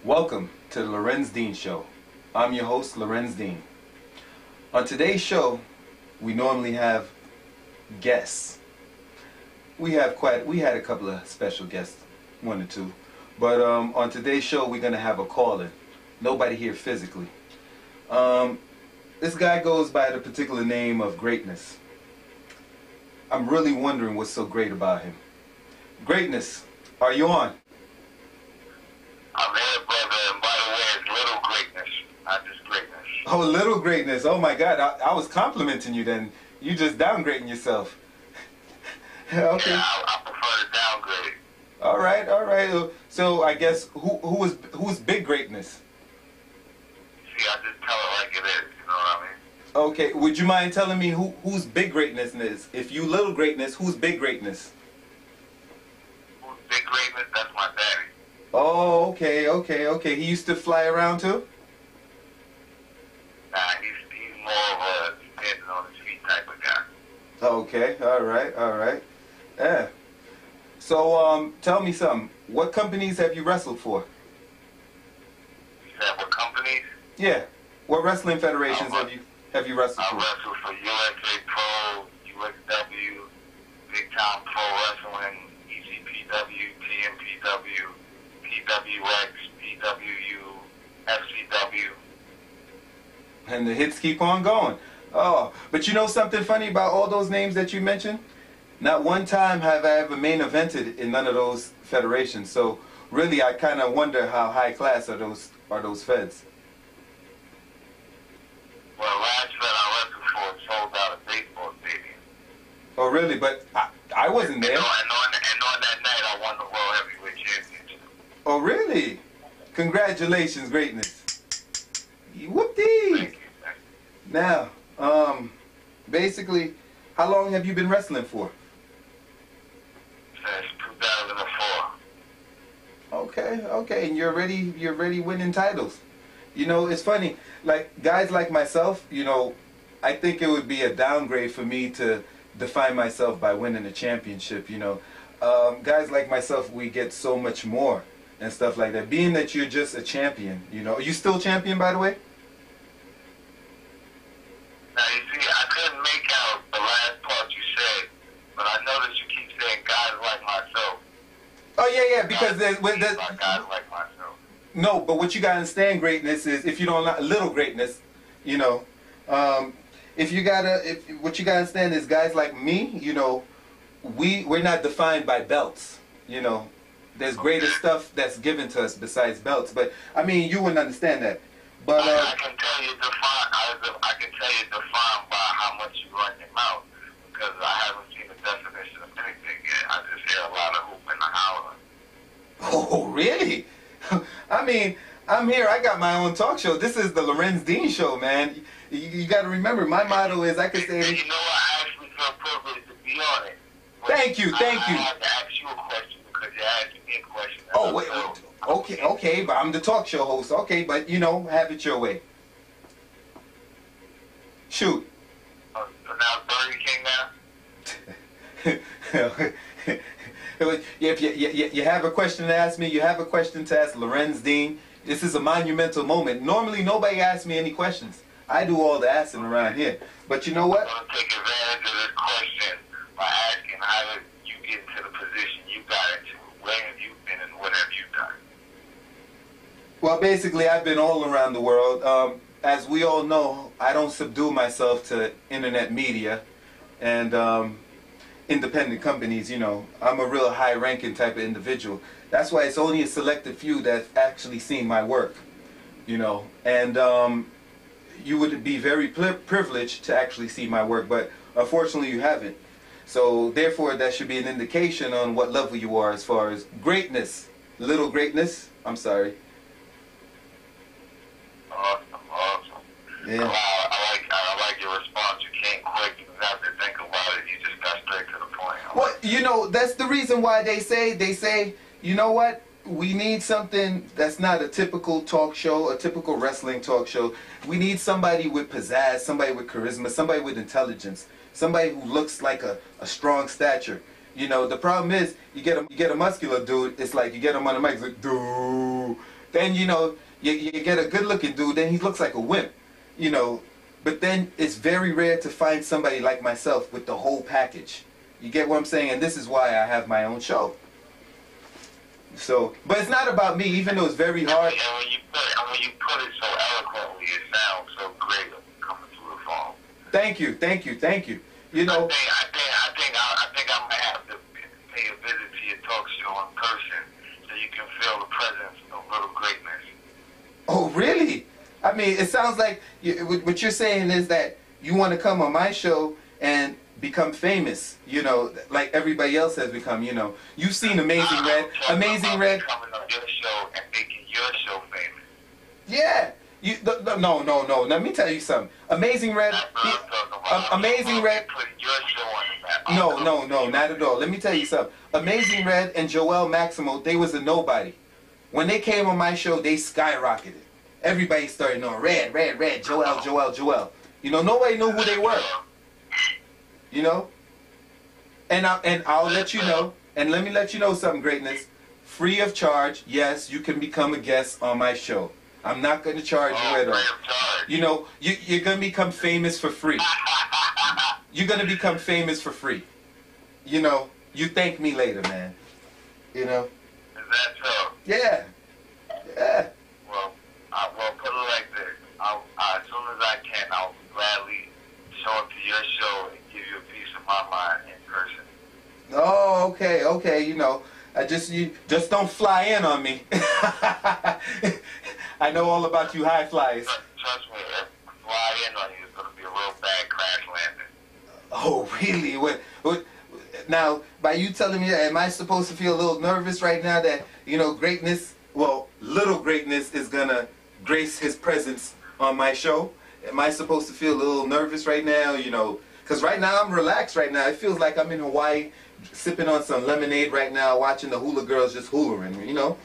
Welcome to the Larenz Dean Show. I'm your host, Larenz Dean. On today's show, we normally have guests. We had a couple of special guests, one or two. But on today's show, we're going to have a call-in. Nobody here physically. This guy goes by the particular name of Greatness. I'm really wondering what's so great about him. Greatness, are you on? I'm here, brother, and by the way, it's little greatness, not just greatness. Oh, little greatness. Oh my God, I was complimenting you then. You just downgrading yourself. Okay. Yeah, I prefer to downgrade. All right. So I guess who's big greatness? See, I just tell it like it is, you know what I mean? Okay, would you mind telling me who's big greatness is? If you little greatness, who's big greatness? Who's big greatness? That's my daddy. Oh, okay. He used to fly around too? Nah, he's more of a standing on his feet type of guy. Okay, all right. Yeah. So, tell me something. What companies have you wrestled for? You said what companies? Yeah. What wrestling federations have you wrestled I for? wrestled for USA Pro, USW, Big Time Pro Wrestling, ECPW, TMPW, PWX, PWU, FCW. And the hits keep on going. Oh, but you know something funny about all those names that you mentioned? Not one time have I ever main evented in none of those federations. So really, I kind of wonder how high class are those feds. Well, last fed I wrestled for sold out a baseball stadium. Oh, really? But I wasn't there. And on that night, I won the World Heavyweight Championship. Oh, really? Congratulations, Greatness. Whoop-dee! Thank you. Now, basically, how long have you been wrestling for? Since 2004. Okay, and you're already winning titles. You know, it's funny, like guys like myself, you know, I think it would be a downgrade for me to define myself by winning a championship, you know. Guys like myself, we get so much more and stuff like that. Being that you're just a champion, you know. Are you still champion, by the way? Now, you see, I couldn't make out the last part you said, but I noticed you keep saying guys like myself. Oh, yeah, because guys like myself. No, but what you gotta understand, Greatness, is if you don't like little greatness, you know, what you gotta understand is guys like me, you know, we're not defined by belts, you know. There's greater stuff that's given to us besides belts, but I mean you wouldn't understand that. But I can tell you defined by how much you run your mouth, because I haven't seen the definition of anything yet. I just hear a lot of hooping and howling. Oh, really? I mean, I'm here. I got my own talk show. This is the Larenz Dean Show, man. You got to remember, my motto is I can say anything. You know what? I actually feel privileged to be on it. Thank you. I have to ask you a question because you asked me a question. Oh, wait. Okay, but I'm the talk show host. Okay, but, you know, have it your way. Shoot. So now Burger King now? If you have a question to ask me, you have a question to ask Larenz Dean. This is a monumental moment. Normally, nobody asks me any questions. I do all the asking around here. But you know what? I'm going to take advantage of this question by asking how did you get into the position you got into? Where have you been and what have you done? Well, basically, I've been all around the world. As we all know, I don't subdue myself to internet media and independent companies, you know. I'm a real high-ranking type of individual. That's why it's only a selected few that's actually seen my work, you know. And you would be very privileged to actually see my work, but unfortunately you haven't. So therefore, that should be an indication on what level you are as far as greatness. Little greatness, I'm sorry. Awesome. Yeah. I like your response. You came quick. You didn't have to think about it. You just got straight to the point. Well, you know, that's the reason why they say, you know what? We need something that's not a typical talk show, a typical wrestling talk show. We need somebody with pizzazz, somebody with charisma, somebody with intelligence, somebody who looks like a strong stature. You know, the problem is you get a muscular dude. It's like you get him on the mic, it's like, dude. Then, you know, you get a good-looking dude, then he looks like a wimp, you know. But then it's very rare to find somebody like myself with the whole package. You get what I'm saying? And this is why I have my own show. So, but it's not about me, even though it's very hard. And when you put it so eloquently, it sounds so great coming through the phone. Thank you, thank you, thank you. You know, I think I might have to pay a visit to your talk show in person so you can feel the presence of little greatness. oh, really? I mean, it sounds like what you're saying is that you want to come on my show and become famous, you know, like everybody else has become, you know. You've seen Amazing Red. Amazing Red. Coming on your show and making your show famous. Yeah. No. Let me tell you something. Amazing Red. Amazing Red. No, not at all. Let me tell you something. Amazing Red and Joel Maximo, they was a nobody. When they came on my show, they skyrocketed. Everybody started knowing Red, Joel. You know, nobody knew who they were. You know? And I'll let you know, and let me let you know something, greatness. Free of charge, yes, you can become a guest on my show. I'm not going to charge you at all. You know, you're going to become famous for free. You're going to become famous for free. You know, you thank me later, man. You know? Is that so? Yeah. Yeah. Well, put it like this. As soon as I can, I'll gladly show up to your show and give you a piece of my mind in person. Oh, okay. You know, you just don't fly in on me. I know all about you high flyers. Trust me, if I fly in on you, it's going to be a real bad crash landing. Oh, really? What? Now, by you telling me that, am I supposed to feel a little nervous right now that, you know, greatness, well, little greatness is going to grace his presence on my show? Am I supposed to feel a little nervous right now, you know? Because right now I'm relaxed right now. It feels like I'm in Hawaii sipping on some lemonade right now, watching the hula girls just hoolering, you know?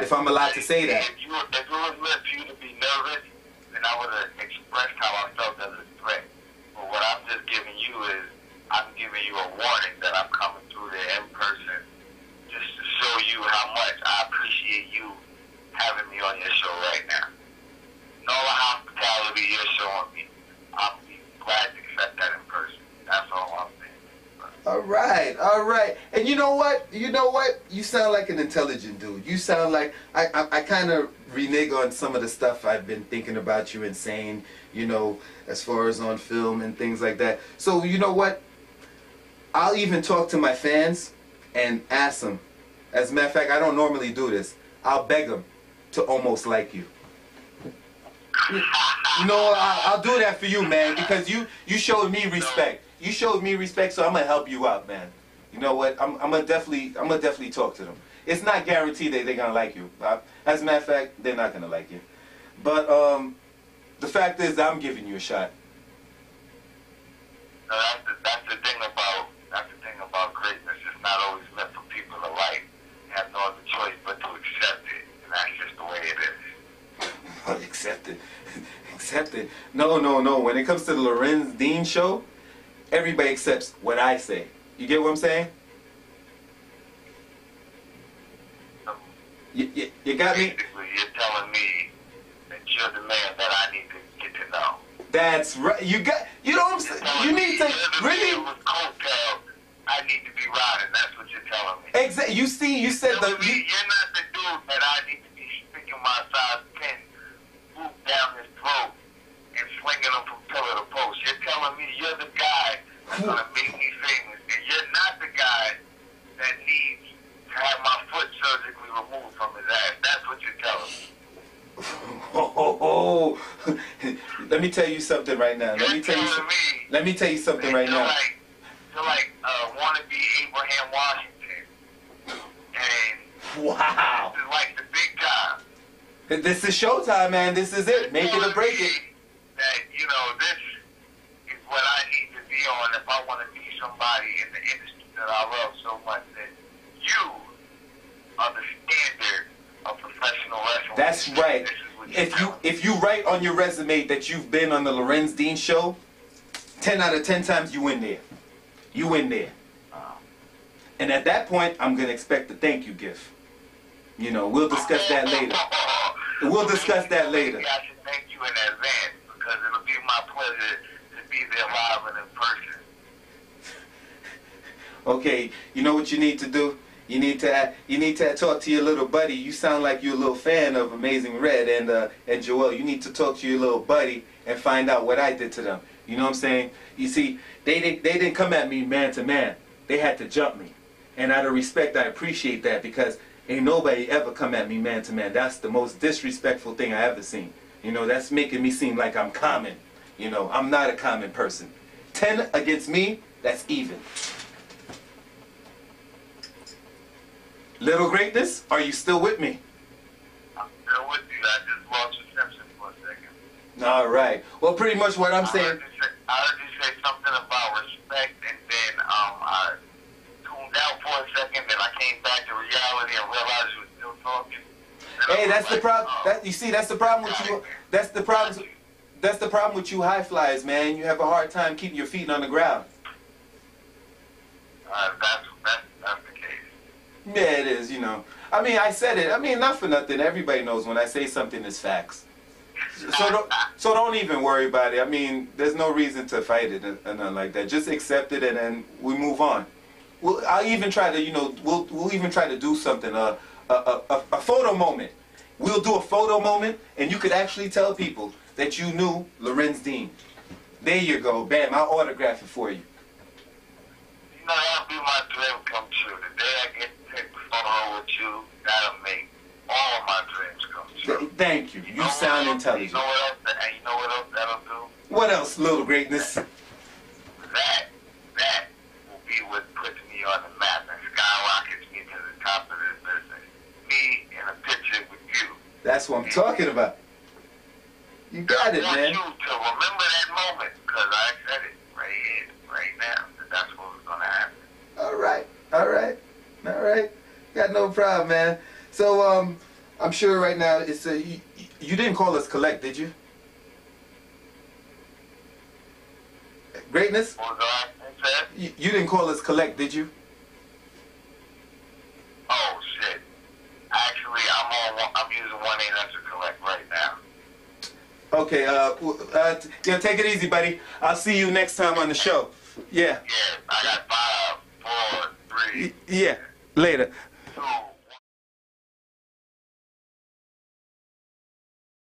If I'm allowed to say that. If it was meant for you to be nervous, then I would have expressed how I felt as a threat. But what I'm just giving you is, I'm giving you a warning that I'm coming through there in person just to show you how much I appreciate you having me on your show right now. And all the hospitality you're showing me, I'll be glad to accept that in person. That's all I'm saying. All right. And you know what? You sound like an intelligent dude. You sound like, I kind of renege on some of the stuff I've been thinking about you and saying, you know, as far as on film and things like that. So, you know what? I'll even talk to my fans and ask them. As a matter of fact, I don't normally do this. I'll beg them to almost like you. You know, I'll do that for you, man, because you showed me respect. You showed me respect, so I'm gonna help you out, man. You know what? I'm gonna definitely talk to them. It's not guaranteed that they're gonna like you. As a matter of fact, they're not gonna like you. But the fact is, I'm giving you a shot. No, that's the thing about greatness. It's not always meant for people to like. You have no other choice but to accept it, and that's just the way it is. Accept it. No. When it comes to the Larenz Dean Show, everybody accepts what I say. You get what I'm saying? You got me? Basically, you're telling me that you're the man that I need to get to know. That's right. You know what I'm saying? You need to really. With coattails, I need to be riding. That's what you're telling me. Exactly. You see, you said You're not the dude that I need to be sticking my size 10 boot down his throat and swinging him from pillar to post. You're telling me you're the guy that's going to make me famous, and you're not the guy that needs to have my foot surgically removed from his ass. That's what you're telling me. Oh, let me tell you something right now. Let me tell you something right now. You're like wannabe Abraham Washington, and wow, this is like the big time. This is showtime, man. This is it. Make it or break it. That, you know, this is what I need to be on if I want to be somebody in the industry that I love so much. That you are the standard of professional wrestling. That's right. If you write on your resume that you've been on the Larenz Dean Show, 10 out of 10 times you in there. You in there. And at that point, I'm gonna expect a thank you gift. You know, we'll discuss that later. We'll discuss that later. I should thank you in advance because it'll be my pleasure to be there live and in person. Okay, you know what you need to do? You need to talk to your little buddy. You sound like you're a little fan of Amazing Red and Joel. You need to talk to your little buddy and find out what I did to them. You know what I'm saying? You see, they didn't come at me man to man. They had to jump me. And out of respect, I appreciate that because ain't nobody ever come at me man to man. That's the most disrespectful thing I ever seen. You know, that's making me seem like I'm common. You know, I'm not a common person. 10 against me, that's even. Little Greatness, are you still with me? I'm still with you. I just lost reception for a second. All right. Well, pretty much what I'm saying. I heard you say something about respect, and then I tuned out for a second, then I came back to reality and realized you were still talking. Hey, that's the problem. You see, that's the problem with you. That's the problem. That's the problem with you high flyers, man. You have a hard time keeping your feet on the ground. That's the case. Yeah, it is, you know. I mean, I said it. I mean, not for nothing. Everybody knows when I say something is facts. So don't even worry about it. I mean, there's no reason to fight it and nothing like that. Just accept it and then we move on. I'll even try to, you know, we'll even try to do something, a photo moment. We'll do a photo moment and you could actually tell people that you knew Larenz Dean. There you go. Bam, I'll autograph it for you. You know, that'll be my dream come true. The day I get to take a photo with you, that'll make all my dreams come true. Thank you. You sound intelligent. You know what else that'll do? What else, Little Greatness? That will be what puts me on the map and skyrockets me to the top of this business. Me in a picture with you. That's what I'm talking about. You got it, man. I want you to remember that moment because I said it right here, right now. That's what was going to happen. All right. Got no problem, man. So, I'm sure right now it's you didn't call us collect, did you? Greatness? What was that? You didn't call us collect, did you? Oh shit! Actually, I'm using 1-800 collect right now. Okay. Yeah, take it easy, buddy. I'll see you next time on the show. Yeah. Yeah, I got 5, 4, 3. Yeah. Later.